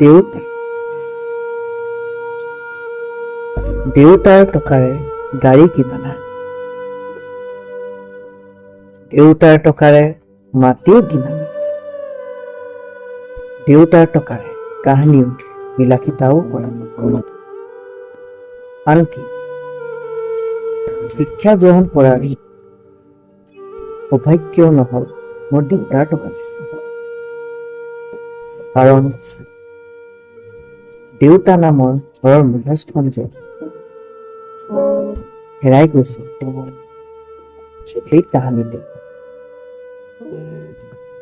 দেউতা দেউতাৰ টকাৰে গাড়ী কিনা নাই। দেউতাৰ টকাৰে মাটিও কিনা নাই। দেউতাৰ টকাৰে কাহানিও বিলাসিতাও কৰা নাই। আনকি শিক্ষা গ্ৰহণ কৰাৰ সৌভাগ্যও নহল মোৰ দেউতাৰ টকা। কাৰণ দেউতা নামৰ ঘৰৰ মুখাজখন যে হেৰাই গৈছিল সেই তাহানিতে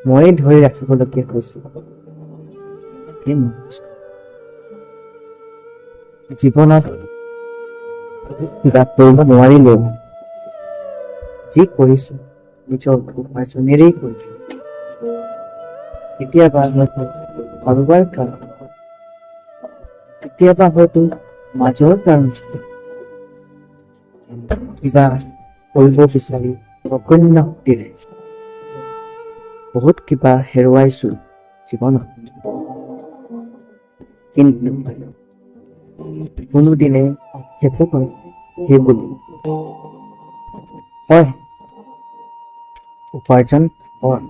ময়ে ধৰি ৰাখিবলগীয়া হৈছিল সেই মুখাজখন। জীৱনত কিবা কৰিব নোৱাৰিলেও যি কৰিছো নিজৰ উপাৰ্জনেৰেই কৰিছো। কেতিয়াবা হয়তো কাৰোবাৰ কাৰণে, কেতিয়াবা হয়তো মাজৰ কাৰণে কিবা কৰিব বিচাৰি অগণ্য শক্তিৰে বহুত কিবা হেৰুৱাইছো জীৱনত, কিন্তু কোনোদিনে আক্ষেপো কৰা সেই বুলি। হয়, উপাৰ্জন কৰ,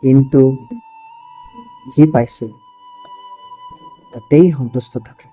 কিন্তু যি পাইছো তাতেই সন্তুষ্ট থাকে।